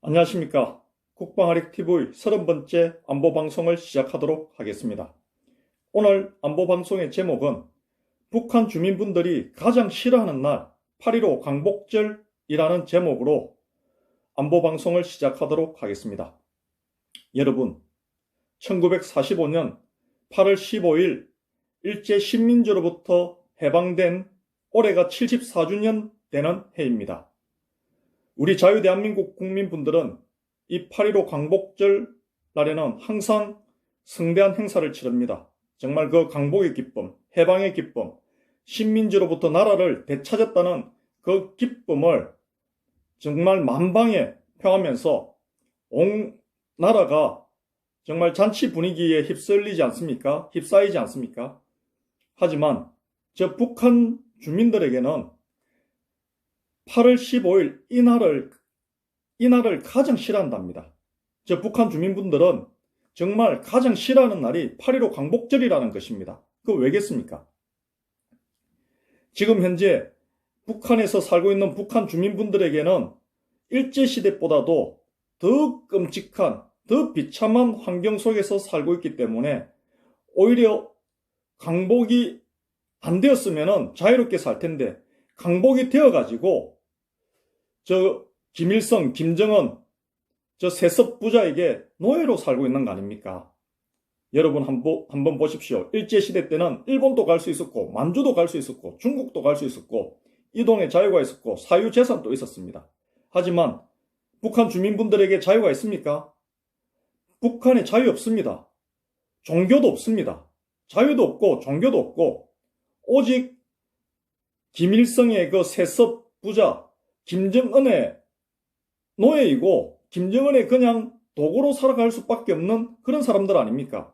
안녕하십니까. 국방아릭TV 30번째 안보방송을 시작하도록 하겠습니다. 오늘 안보방송의 제목은 북한 주민분들이 가장 싫어하는 날 8.15 광복절이라는 제목으로 안보방송을 시작하도록 하겠습니다. 여러분, 1945년 8월 15일 일제식민지로부터 해방된 올해가 74주년 되는 해입니다. 우리 자유대한민국 국민분들은 이 8.15 광복절 날에는 항상 성대한 행사를 치릅니다. 정말 그 광복의 기쁨, 해방의 기쁨, 식민지로부터 나라를 되찾았다는 그 기쁨을 정말 만방에 펴하면서 온 나라가 정말 잔치 분위기에 휩쓸리지 않습니까? 휩싸이지 않습니까? 하지만 저 북한 주민들에게는 8월 15일 이 날을 가장 싫어한답니다. 저 북한 주민분들은 정말 가장 싫어하는 날이 8.15 광복절이라는 것입니다. 그거 왜겠습니까? 지금 현재 북한에서 살고 있는 북한 주민분들에게는 일제시대보다도 더 끔찍한, 더 비참한 환경 속에서 살고 있기 때문에 오히려 광복이 안 되었으면 자유롭게 살 텐데 광복이 되어가지고 저 김일성, 김정은, 저 세습 부자에게 노예로 살고 있는 거 아닙니까? 여러분 한번 보십시오. 일제시대 때는 일본도 갈 수 있었고 만주도 갈 수 있었고 중국도 갈 수 있었고 이동의 자유가 있었고 사유재산도 있었습니다. 하지만 북한 주민분들에게 자유가 있습니까? 북한에 자유 없습니다. 종교도 없습니다. 자유도 없고 종교도 없고 오직 김일성의 그 세습 부자 김정은의 노예이고 김정은의 그냥 도구로 살아갈 수밖에 없는 그런 사람들 아닙니까?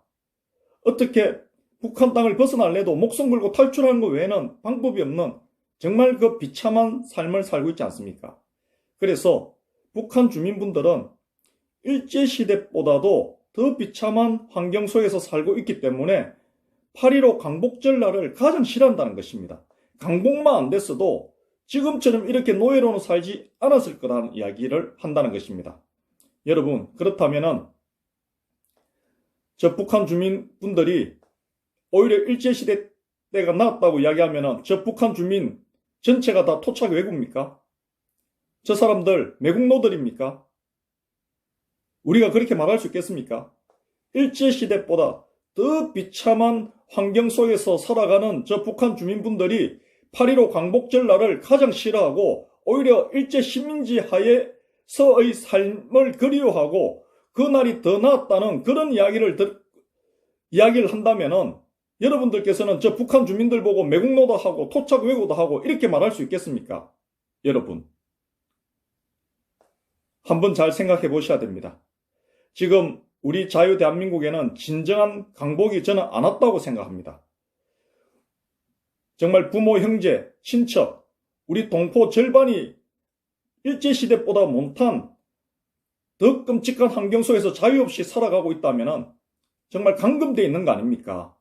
어떻게 북한 땅을 벗어날래도 목숨 걸고 탈출하는 것 외에는 방법이 없는 정말 그 비참한 삶을 살고 있지 않습니까? 그래서 북한 주민분들은 일제시대보다도 더 비참한 환경 속에서 살고 있기 때문에 8.15 광복절 날을 가장 싫어한다는 것입니다. 광복만 안 됐어도 지금처럼 이렇게 노예로는 살지 않았을 거라는 이야기를 한다는 것입니다. 여러분, 그렇다면은 저 북한 주민분들이 오히려 일제시대 때가 나았다고 이야기하면은 저 북한 주민 전체가 다 토착 왜구입니까? 저 사람들 매국노들입니까? 우리가 그렇게 말할 수 있겠습니까? 일제시대보다 더 비참한 환경 속에서 살아가는 저 북한 주민분들이 8.15 광복절 날을 가장 싫어하고 오히려 일제 식민지 하에서의 삶을 그리워하고 그 날이 더 나았다는 그런 이야기를 한다면은 여러분들께서는 저 북한 주민들 보고 매국노도 하고 토착 왜구도 하고 이렇게 말할 수 있겠습니까? 여러분, 한번 잘 생각해 보셔야 됩니다. 지금 우리 자유대한민국에는 진정한 광복이 저는 안 왔다고 생각합니다. 정말 부모, 형제, 친척, 우리 동포 절반이 일제시대보다 못한 더 끔찍한 환경 속에서 자유 없이 살아가고 있다면 정말 감금되어 있는 거 아닙니까?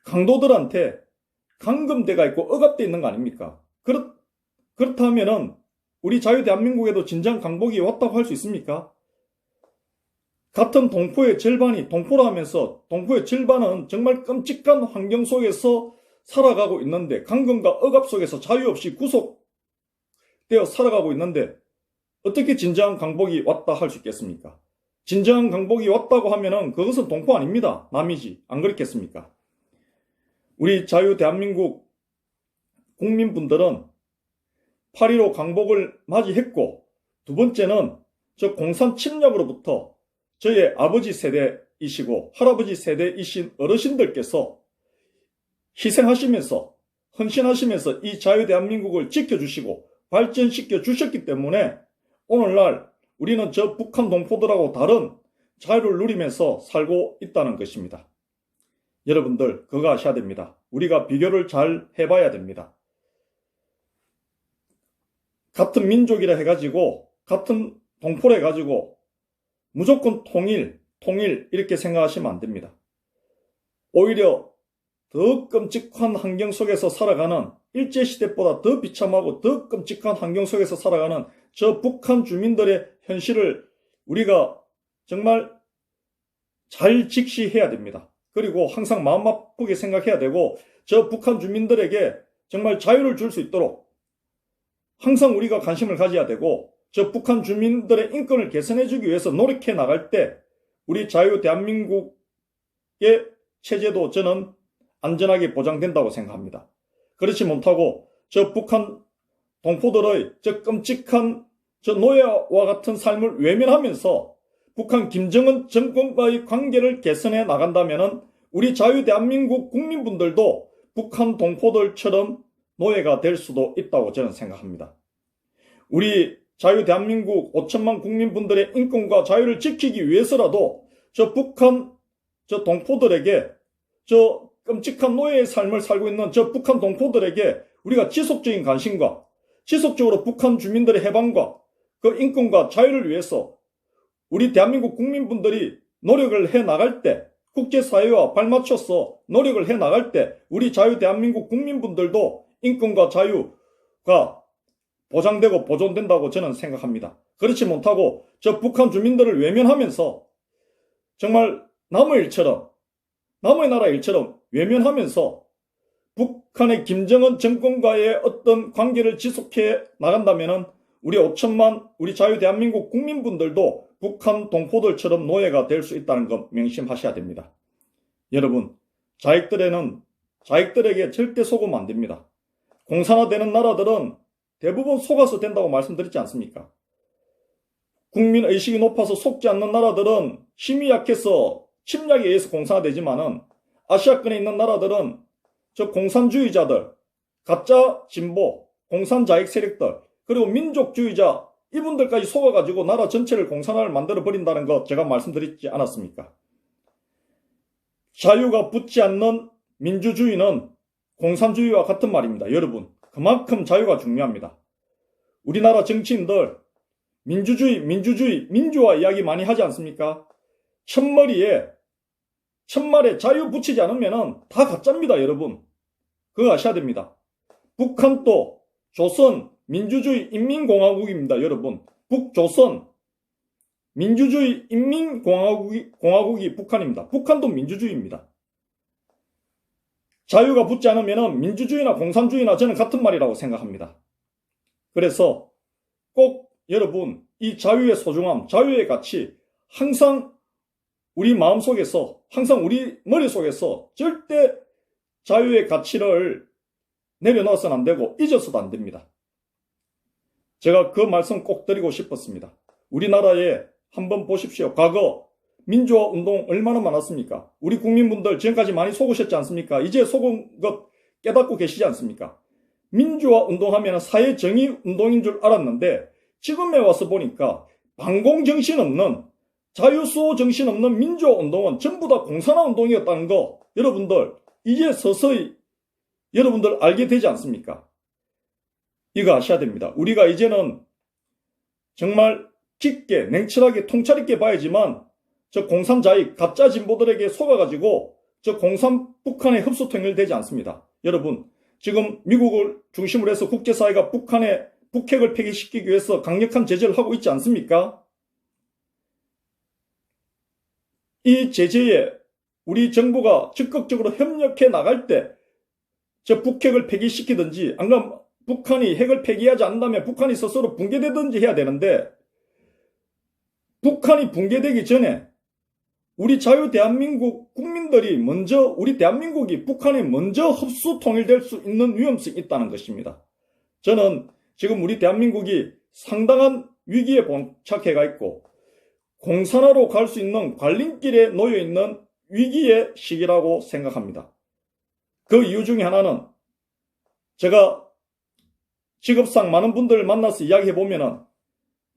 강도들한테 감금대가 있고 억압되어 있는 거 아닙니까? 그렇다면 우리 자유대한민국에도 진정 광복이 왔다고 할 수 있습니까? 같은 동포의 절반이 동포라 하면서 동포의 절반은 정말 끔찍한 환경 속에서 살아가고 있는데 감금과 억압 속에서 자유 없이 구속되어 살아가고 있는데 어떻게 진정한 광복이 왔다 할 수 있겠습니까? 진정한 광복이 왔다고 하면은 그것은 동포 아닙니다. 남이지. 안 그렇겠습니까? 우리 자유대한민국 국민분들은 8.15 광복을 맞이했고 두 번째는 저 공산 침략으로부터 저의 아버지 세대이시고 할아버지 세대이신 어르신들께서 희생하시면서 헌신하시면서 이 자유대한민국을 지켜주시고 발전시켜 주셨기 때문에 오늘날 우리는 저 북한 동포들하고 다른 자유를 누리면서 살고 있다는 것입니다. 여러분들 그거 아셔야 됩니다. 우리가 비교를 잘 해봐야 됩니다. 같은 민족이라 해가지고 같은 동포라 해가지고 무조건 통일 이렇게 생각하시면 안 됩니다. 오히려 더 끔찍한 환경 속에서 살아가는 일제시대보다 더 비참하고 더 끔찍한 환경 속에서 살아가는 저 북한 주민들의 현실을 우리가 정말 잘 직시해야 됩니다. 그리고 항상 마음 아프게 생각해야 되고 저 북한 주민들에게 정말 자유를 줄 수 있도록 항상 우리가 관심을 가져야 되고 저 북한 주민들의 인권을 개선해주기 위해서 노력해 나갈 때 우리 자유 대한민국의 체제도 저는 안전하게 보장된다고 생각합니다. 그렇지 못하고 저 북한 동포들의 저 끔찍한 저 노예와 같은 삶을 외면하면서 북한 김정은 정권과의 관계를 개선해 나간다면 우리 자유 대한민국 국민분들도 북한 동포들처럼 노예가 될 수도 있다고 저는 생각합니다. 우리 자유 대한민국 5천만 국민분들의 인권과 자유를 지키기 위해서라도 저 북한 저 동포들에게 저 끔찍한 노예의 삶을 살고 있는 저 북한 동포들에게 우리가 지속적인 관심과 지속적으로 북한 주민들의 해방과 그 인권과 자유를 위해서 우리 대한민국 국민분들이 노력을 해 나갈 때 국제사회와 발맞춰서 노력을 해 나갈 때 우리 자유 대한민국 국민분들도 인권과 자유가 보장되고 보존된다고 저는 생각합니다. 그렇지 못하고 저 북한 주민들을 외면하면서 정말 남의 나라 일처럼 외면하면서 북한의 김정은 정권과의 어떤 관계를 지속해 나간다면 우리 5천만 우리 자유 대한민국 국민분들도 북한 동포들처럼 노예가 될 수 있다는 것 명심하셔야 됩니다. 여러분, 자익들에게 절대 속으면 안 됩니다. 공산화되는 나라들은 대부분 속아서 된다고 말씀드렸지 않습니까? 국민의식이 높아서 속지 않는 나라들은 힘이 약해서 침략에 의해서 공산화되지만은 아시아권에 있는 나라들은 저 공산주의자들, 가짜 진보, 공산자익 세력들, 그리고 민족주의자 이분들까지 속아가지고 나라 전체를 공산화를 만들어버린다는 것 제가 말씀드리지 않았습니까? 자유가 붙지 않는 민주주의는 공산주의와 같은 말입니다. 여러분, 그만큼 자유가 중요합니다. 우리나라 정치인들 민주화 이야기 많이 하지 않습니까? 첫말에 자유 붙이지 않으면 다 가짜입니다, 여러분. 그거 아셔야 됩니다. 북한도 조선 민주주의 인민공화국입니다, 여러분. 북조선 민주주의 인민공화국이 북한입니다. 북한도 민주주의입니다. 자유가 붙지 않으면 민주주의나 공산주의나 저는 같은 말이라고 생각합니다. 그래서 꼭 여러분 이 자유의 소중함, 자유의 가치 항상 우리 마음속에서 항상 우리 머릿속에서 절대 자유의 가치를 내려놓아서는 안 되고 잊어서도 안 됩니다. 제가 그 말씀 꼭 드리고 싶었습니다. 우리나라에 한번 보십시오. 과거 민주화 운동 얼마나 많았습니까? 우리 국민분들 지금까지 많이 속으셨지 않습니까? 이제 속은 것 깨닫고 계시지 않습니까? 민주화 운동하면 사회정의 운동인 줄 알았는데 지금에 와서 보니까 반공정신 없는 자유수호 정신 없는 민주화 운동은 전부 다 공산화 운동이었다는 거 여러분들 이제 서서히 여러분들 알게 되지 않습니까? 이거 아셔야 됩니다. 우리가 이제는 정말 깊게 냉철하게 통찰 있게 봐야지만 저 공산자익 가짜 진보들에게 속아가지고 저 북한에 흡수 통일되지 않습니다. 여러분 지금 미국을 중심으로 해서 국제사회가 북핵을 폐기시키기 위해서 강력한 제재를 하고 있지 않습니까? 이 제재에 우리 정부가 적극적으로 협력해 나갈 때 저 북핵을 폐기시키든지 안 그러면 북한이 핵을 폐기하지 않는다면 북한이 스스로 붕괴되든지 해야 되는데 북한이 붕괴되기 전에 우리 자유 대한민국 국민들이 먼저 우리 대한민국이 북한에 먼저 흡수 통일될 수 있는 위험성이 있다는 것입니다. 저는 지금 우리 대한민국이 상당한 위기에 봉착해가 있고 공산화로 갈 수 있는 관림길에 놓여 있는 위기의 시기라고 생각합니다. 그 이유 중에 하나는 제가 직업상 많은 분들을 만나서 이야기해보면은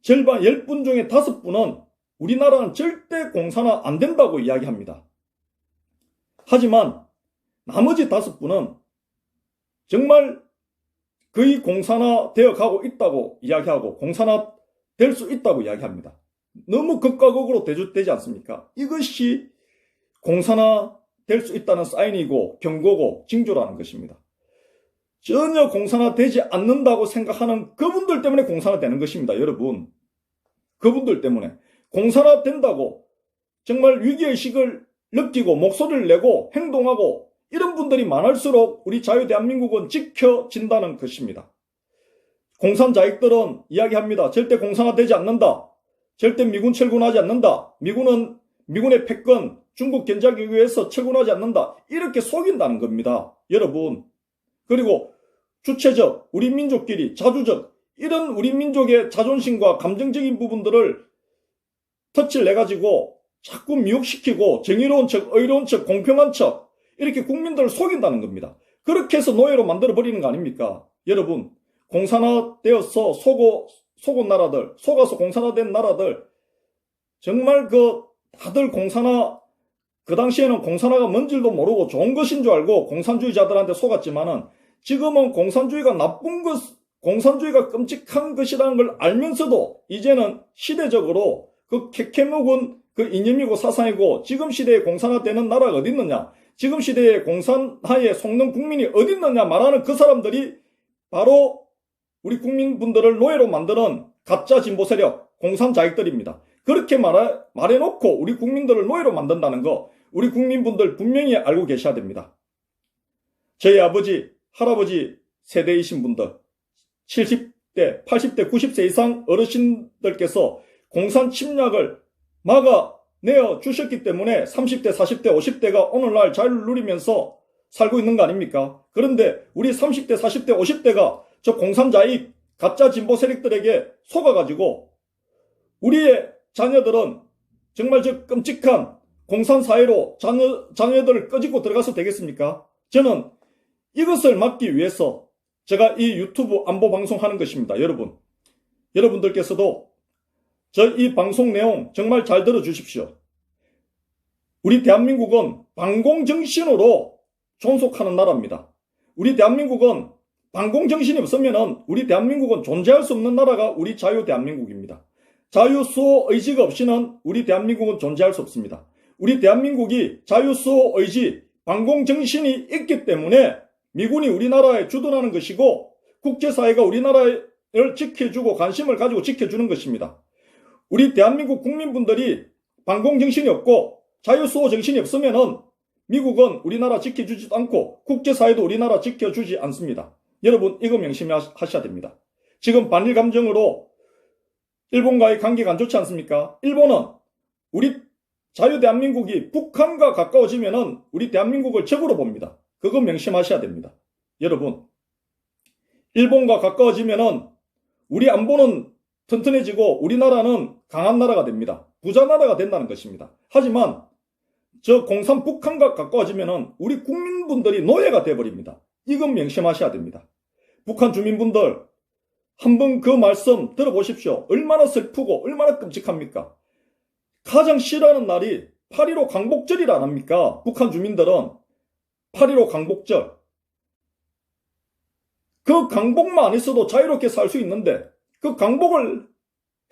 절반 10분 중에 5분은 우리나라는 절대 공산화 안 된다고 이야기합니다. 하지만 나머지 5분은 정말 거의 공산화 되어 가고 있다고 이야기하고 공산화 될 수 있다고 이야기합니다. 너무 극과 극으로 대조되지 않습니까? 이것이 공산화 될 수 있다는 사인이고 경고고 징조라는 것입니다. 전혀 공산화 되지 않는다고 생각하는 그분들 때문에 공산화 되는 것입니다. 여러분. 그분들 때문에. 공산화된다고 정말 위기의식을 느끼고 목소리를 내고 행동하고 이런 분들이 많을수록 우리 자유대한민국은 지켜진다는 것입니다. 공산자익들은 이야기합니다. 절대 공산화되지 않는다. 절대 미군 철군하지 않는다. 미군의 패권, 중국 견제하기 위해서 철군하지 않는다. 이렇게 속인다는 겁니다. 여러분. 그리고 주체적, 우리 민족끼리 자주적, 이런 우리 민족의 자존심과 감정적인 부분들을 덫을 내가지고 자꾸 미혹시키고 정의로운 척, 의로운 척, 공평한 척 이렇게 국민들을 속인다는 겁니다. 그렇게 해서 노예로 만들어버리는 거 아닙니까? 여러분, 공산화되어서 속은 나라들, 속아서 공산화된 나라들 정말 다들 그 당시에는 공산화가 뭔 줄도 모르고 좋은 것인 줄 알고 공산주의자들한테 속았지만은 지금은 공산주의가 나쁜 것, 공산주의가 끔찍한 것이라는 걸 알면서도 이제는 시대적으로 그 캐캐묵은 그 이념이고 사상이고 지금 시대에 공산화되는 나라가 어디 있느냐, 지금 시대에 공산화에 속는 국민이 어디 있느냐 말하는 그 사람들이 바로 우리 국민분들을 노예로 만드는 가짜 진보 세력, 공산자익들입니다. 그렇게 말해놓고 우리 국민들을 노예로 만든다는 거 우리 국민분들 분명히 알고 계셔야 됩니다. 저희 아버지, 할아버지 세대이신 분들, 70대, 80대, 90세 이상 어르신들께서 공산 침략을 막아내어 주셨기 때문에 30대, 40대, 50대가 오늘날 자유를 누리면서 살고 있는 거 아닙니까? 그런데 우리 30대, 40대, 50대가 저 공산자익, 가짜 진보 세력들에게 속아가지고 우리의 자녀들은 정말 저 끔찍한 공산사회로 자녀들을 끄집고 들어가서 되겠습니까? 저는 이것을 막기 위해서 제가 이 유튜브 안보 방송하는 것입니다. 여러분들께서도 저 이 방송 내용 정말 잘 들어주십시오. 우리 대한민국은 반공정신으로 존속하는 나라입니다. 우리 대한민국은 반공정신이 없으면 우리 대한민국은 존재할 수 없는 나라가 우리 자유대한민국입니다. 자유수호 의지가 없이는 우리 대한민국은 존재할 수 없습니다. 우리 대한민국이 자유수호 의지, 반공정신이 있기 때문에 미군이 우리나라에 주둔하는 것이고 국제사회가 우리나라를 지켜주고 관심을 가지고 지켜주는 것입니다. 우리 대한민국 국민분들이 반공정신이 없고 자유수호 정신이 없으면 미국은 우리나라 지켜주지도 않고 국제사회도 우리나라 지켜주지 않습니다. 여러분 이거 명심하셔야 됩니다. 지금 반일 감정으로 일본과의 관계가 안 좋지 않습니까? 일본은 우리 자유대한민국이 북한과 가까워지면 우리 대한민국을 적으로 봅니다. 그거 명심하셔야 됩니다. 여러분, 일본과 가까워지면 우리 안보는 튼튼해지고 우리나라는 강한 나라가 됩니다. 부자 나라가 된다는 것입니다. 하지만 저 공산 북한과 가까워지면 우리 국민분들이 노예가 돼버립니다. 이건 명심하셔야 됩니다. 북한 주민분들 한번 그 말씀 들어보십시오. 얼마나 슬프고 얼마나 끔찍합니까? 가장 싫어하는 날이 8.15 광복절이라 안 합니까? 북한 주민들은 8.15 광복절. 그 광복만 안 있어도 자유롭게 살 수 있는데 그 광복을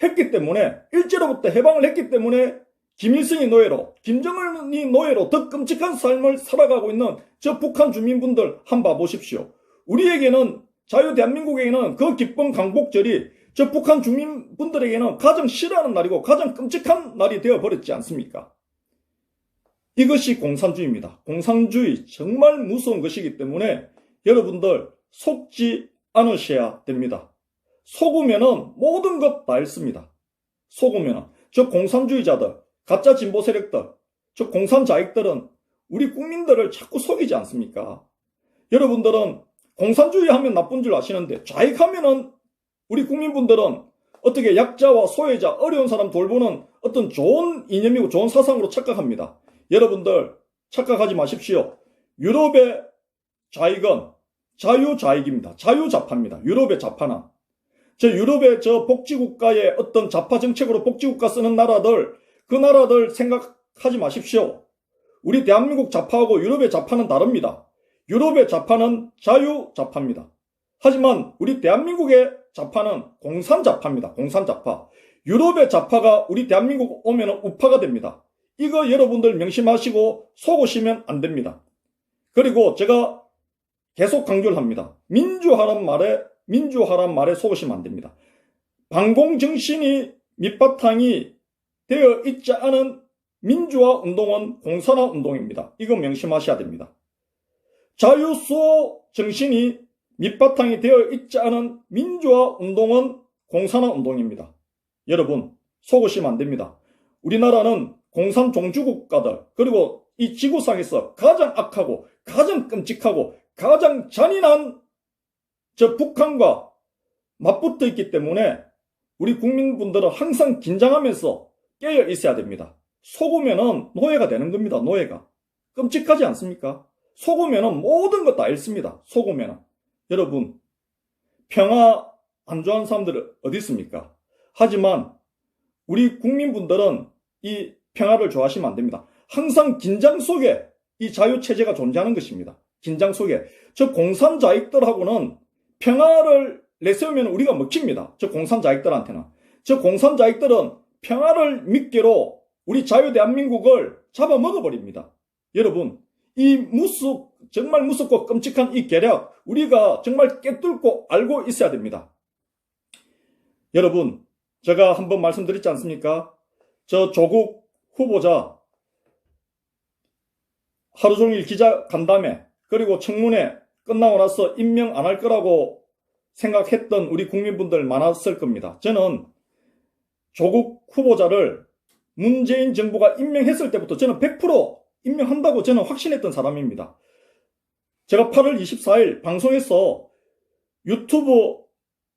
했기 때문에 일제로부터 해방을 했기 때문에 김일성이 노예로, 김정은이 노예로 더 끔찍한 삶을 살아가고 있는 저 북한 주민분들 한번 봐보십시오. 우리에게는 자유대한민국에게는 그 기쁜 광복절이 저 북한 주민분들에게는 가장 싫어하는 날이고 가장 끔찍한 날이 되어버렸지 않습니까? 이것이 공산주의입니다. 공산주의 정말 무서운 것이기 때문에 여러분들 속지 않으셔야 됩니다. 속으면은 모든 것 다 잃습니다. 속으면은 저 공산주의자들, 가짜 진보 세력들, 저 공산자익들은 우리 국민들을 자꾸 속이지 않습니까? 여러분들은 공산주의 하면 나쁜 줄 아시는데 좌익하면은 우리 국민분들은 어떻게 약자와 소외자, 어려운 사람 돌보는 어떤 좋은 이념이고 좋은 사상으로 착각합니다. 여러분들 착각하지 마십시오. 유럽의 좌익은 자유좌익입니다. 자유좌파입니다. 유럽의 좌파는. 저 유럽의 저 복지국가의 어떤 좌파 정책으로 복지국가 쓰는 나라들, 그 나라들 생각하지 마십시오. 우리 대한민국 좌파하고 유럽의 좌파는 다릅니다. 유럽의 좌파는 자유좌파입니다. 하지만 우리 대한민국의 좌파는 공산좌파입니다. 공산좌파. 유럽의 좌파가 우리 대한민국 오면 우파가 됩니다. 이거 여러분들 명심하시고 속으시면 안 됩니다. 그리고 제가 계속 강조를 합니다. 민주화란 말에 속으시면 안 됩니다. 반공정신이 밑바탕이 되어 있지 않은 민주화 운동은 공산화 운동입니다. 이거 명심하셔야 됩니다. 자유수호 정신이 밑바탕이 되어 있지 않은 민주화 운동은 공산화 운동입니다. 여러분, 속으시면 안 됩니다. 우리나라는 공산 종주국가들, 그리고 이 지구상에서 가장 악하고 가장 끔찍하고 가장 잔인한 저 북한과 맞붙어 있기 때문에 우리 국민분들은 항상 긴장하면서 깨어 있어야 됩니다. 속으면은 노예가 되는 겁니다. 노예가. 끔찍하지 않습니까? 속으면은 모든 것 다 잃습니다. 속으면은. 여러분, 평화 안 좋아하는 사람들은 어디 있습니까? 하지만 우리 국민분들은 이 평화를 좋아하시면 안 됩니다. 항상 긴장 속에 이 자유체제가 존재하는 것입니다. 긴장 속에. 저 공산자익들하고는 평화를 내세우면 우리가 먹힙니다. 저 공산자익들한테는. 저 공산자익들은 평화를 미끼로 우리 자유대한민국을 잡아먹어버립니다. 여러분, 이 정말 무섭고 끔찍한 이 계략, 우리가 정말 깨뚫고 알고 있어야 됩니다. 여러분, 제가 한번 말씀드렸지 않습니까? 저 조국 후보자 하루 종일 기자 간담회, 그리고 청문회 끝나고 나서 임명 안 할 거라고 생각했던 우리 국민분들 많았을 겁니다. 저는 조국 후보자를 문재인 정부가 임명했을 때부터 저는 100% 임명한다고 저는 확신했던 사람입니다. 제가 8월 24일 방송에서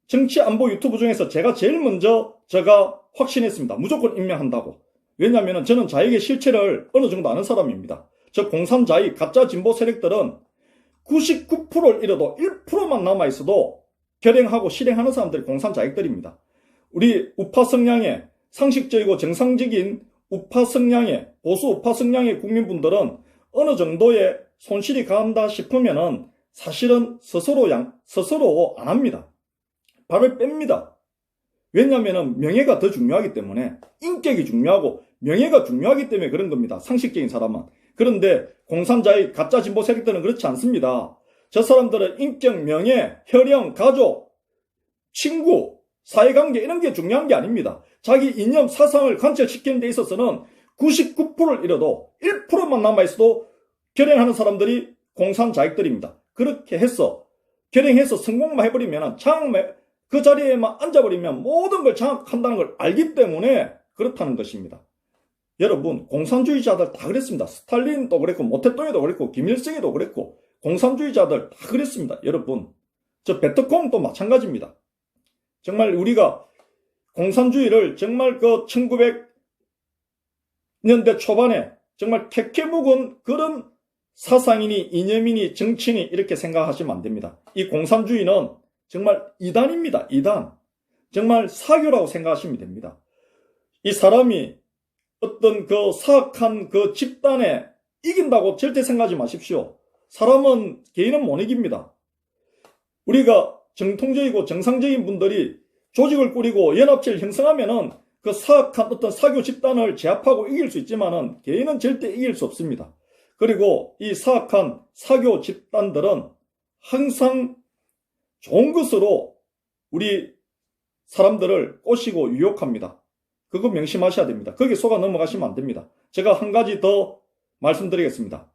정치안보 유튜브 중에서 제가 제일 먼저 확신했습니다. 무조건 임명한다고. 왜냐하면 저는 자익의 실체를 어느 정도 아는 사람입니다. 저 공산자익, 가짜 진보 세력들은 99%를 잃어도 1%만 남아있어도 결행하고 실행하는 사람들이 공산자익들입니다. 우리 우파 성향의 상식적이고 정상적인 우파 성향의, 보수 우파 성향의 국민분들은 어느 정도의 손실이 간다 싶으면은 사실은 스스로 안 합니다. 발을 뺍니다. 왜냐하면 명예가 더 중요하기 때문에, 인격이 중요하고 명예가 중요하기 때문에 그런 겁니다. 상식적인 사람은. 그런데 공산자의 가짜 진보 세력들은 그렇지 않습니다. 저 사람들은 인격, 명예, 혈연, 가족, 친구, 사회관계 이런 게 중요한 게 아닙니다. 자기 이념, 사상을 관철시키는 데 있어서는 99%를 잃어도 1%만 남아있어도 결행하는 사람들이 공산자익들입니다. 그렇게 해서 결행해서 성공만 해버리면 그 자리에만 앉아버리면 모든 걸 장악한다는 걸 알기 때문에 그렇다는 것입니다. 여러분, 공산주의자들 다 그랬습니다. 스탈린도 그랬고 모태똥이도 그랬고 김일성이도 그랬고 공산주의자들 다 그랬습니다. 여러분, 저 베트콩도 마찬가지입니다. 정말 우리가 공산주의를 정말 그 1900년대 초반에 정말 캐캐 묵은 그런 사상이니 이념이니 정치니 이렇게 생각하시면 안 됩니다. 이 공산주의는 정말 이단입니다. 이단. 정말 사교라고 생각하시면 됩니다. 이 사람이 어떤 그 사악한 그 집단에 이긴다고 절대 생각하지 마십시오. 개인은 못 이깁니다. 우리가 정통적이고 정상적인 분들이 조직을 꾸리고 연합체를 형성하면은 그 사악한 어떤 사교 집단을 제압하고 이길 수 있지만은 개인은 절대 이길 수 없습니다. 그리고 이 사악한 사교 집단들은 항상 좋은 것으로 우리 사람들을 꼬시고 유혹합니다. 그거 명심하셔야 됩니다. 거기에 속아 넘어가시면 안 됩니다. 제가 한 가지 더 말씀드리겠습니다.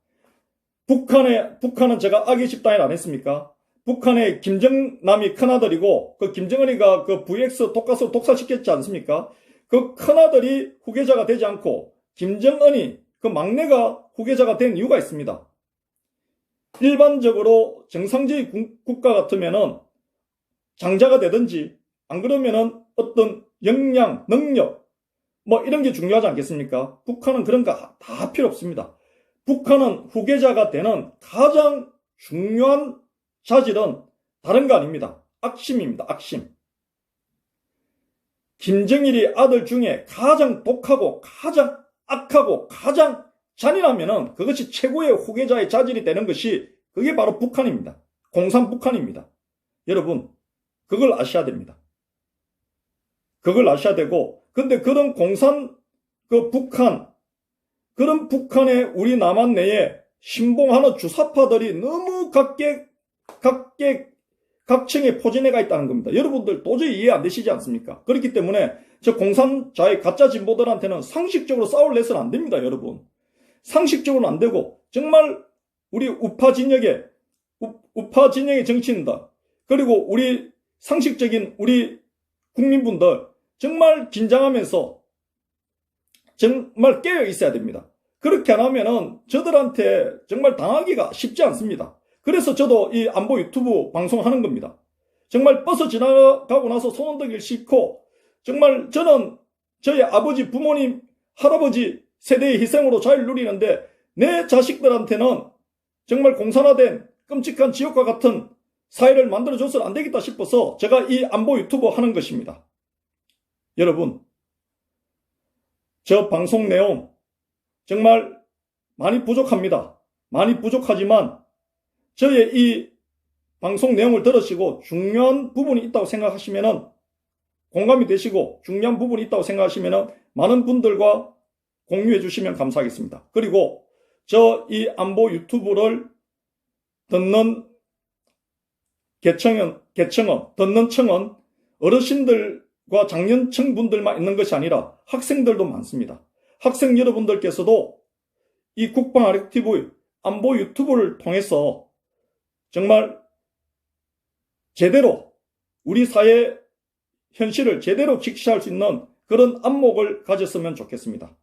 북한은 제가 악의 집단이라 안 했습니까? 북한의 김정남이 큰아들이고 그 김정은이가 그 VX 독가스로 독살시켰지 않습니까? 그 큰아들이 후계자가 되지 않고 김정은이 그 막내가 후계자가 된 이유가 있습니다. 일반적으로 정상적인 국가 같으면은 장자가 되든지 안 그러면은 어떤 역량, 능력 뭐 이런 게 중요하지 않겠습니까? 북한은 그런 거 다 필요 없습니다. 북한은 후계자가 되는 가장 중요한 자질은 다른 거 아닙니다. 악심입니다. 악심. 김정일이 아들 중에 가장 독하고 가장 악하고 가장 잔인하면은 그것이 최고의 후계자의 자질이 되는 것이 그게 바로 북한입니다. 공산 북한입니다. 여러분, 그걸 아셔야 됩니다. 그걸 아셔야 되고, 근데 그런 그런 북한의 우리 남한 내에 신봉하는 주사파들이 너무 각층에 포진해가 있다는 겁니다. 여러분들 도저히 이해 안 되시지 않습니까? 그렇기 때문에 저 공산자의 가짜 진보들한테는 상식적으로 싸울 내서는 안 됩니다, 여러분. 상식적으로는 안 되고 정말 우리 우파 진영의 정치인들 그리고 우리 상식적인 우리 국민분들 정말 긴장하면서 정말 깨어 있어야 됩니다. 그렇게 안 하면은 저들한테 정말 당하기가 쉽지 않습니다. 그래서 저도 이 안보 유튜브 방송하는 겁니다. 정말 버스 지나가고 나서 손 흔들기 싫고 정말 저는 저희 아버지, 부모님, 할아버지 세대의 희생으로 자유를 누리는데 내 자식들한테는 정말 공산화된 끔찍한 지옥과 같은 사회를 만들어줘서는 안 되겠다 싶어서 제가 이 안보 유튜브 하는 것입니다. 여러분, 저 방송 내용 정말 많이 부족합니다. 많이 부족하지만 저의 이 방송 내용을 들으시고 중요한 부분이 있다고 생각하시면 공감이 되시고 중요한 부분이 있다고 생각하시면 많은 분들과 공유해 주시면 감사하겠습니다. 그리고 저 이 안보 유튜브를 듣는 듣는 층은 어르신들과 장년층 분들만 있는 것이 아니라 학생들도 많습니다. 학생 여러분들께서도 이 국방아력TV 안보 유튜브를 통해서 정말 제대로 우리 사회 현실을 제대로 직시할 수 있는 그런 안목을 가졌으면 좋겠습니다.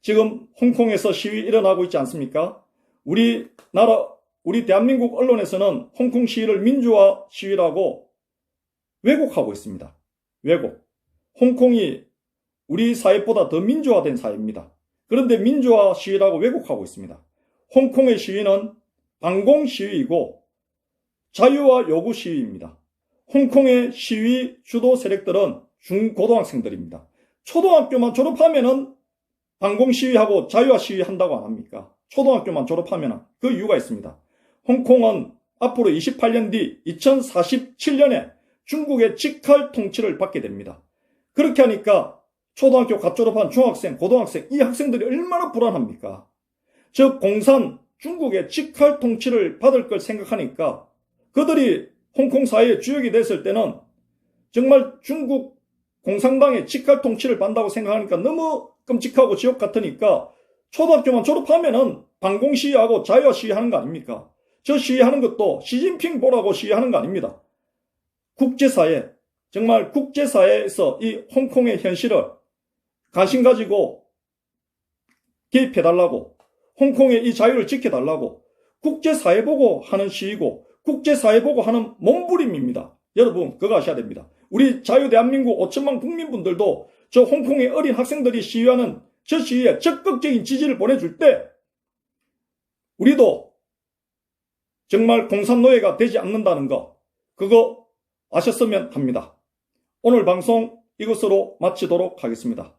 지금 홍콩에서 시위 일어나고 있지 않습니까? 우리 대한민국 언론에서는 홍콩 시위를 민주화 시위라고 왜곡하고 있습니다. 왜곡. 홍콩이 우리 사회보다 더 민주화된 사회입니다. 그런데 민주화 시위라고 왜곡하고 있습니다. 홍콩의 시위는 반공 시위이고 자유와 요구 시위입니다. 홍콩의 시위 주도 세력들은 중고등학생들입니다. 초등학교만 졸업하면은 반공 시위하고 자유화 시위 한다고 안 합니까? 초등학교만 졸업하면 그 이유가 있습니다. 홍콩은 앞으로 28년 뒤 2047년에 중국의 직할 통치를 받게 됩니다. 그렇게 하니까 초등학교 갓 졸업한 중학생, 고등학생 이 학생들이 얼마나 불안합니까? 저 공산 중국의 직할 통치를 받을 걸 생각하니까 그들이 홍콩 사회의 주역이 됐을 때는 정말 중국 공산당의 직할 통치를 받는다고 생각하니까 너무 끔찍하고 지옥 같으니까 초등학교만 졸업하면은 반공 시위하고 자유화 시위하는 거 아닙니까? 저 시위하는 것도 시진핑 보라고 시위하는 거 아닙니다. 국제사회, 정말 국제사회에서 이 홍콩의 현실을 관심 가지고 개입해달라고, 홍콩의 이 자유를 지켜달라고 국제사회 보고 하는 시위고 국제사회 보고 하는 몸부림입니다. 여러분 그거 아셔야 됩니다. 우리 자유대한민국 5천만 국민분들도 저 홍콩의 어린 학생들이 시위하는 저 시위에 적극적인 지지를 보내줄 때 우리도 정말 공산노예가 되지 않는다는 거 그거 아셨으면 합니다. 오늘 방송 이것으로 마치도록 하겠습니다.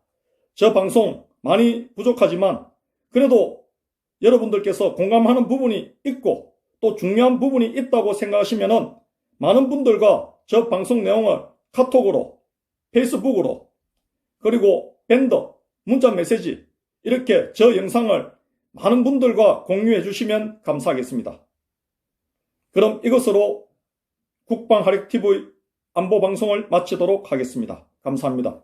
저 방송 많이 부족하지만 그래도 여러분들께서 공감하는 부분이 있고 또 중요한 부분이 있다고 생각하시면 많은 분들과 저 방송 내용을 카톡으로, 페이스북으로 그리고 밴더, 문자 메시지 이렇게 저 영상을 많은 분들과 공유해 주시면 감사하겠습니다. 그럼 이것으로 국방하력TV 안보 방송을 마치도록 하겠습니다. 감사합니다.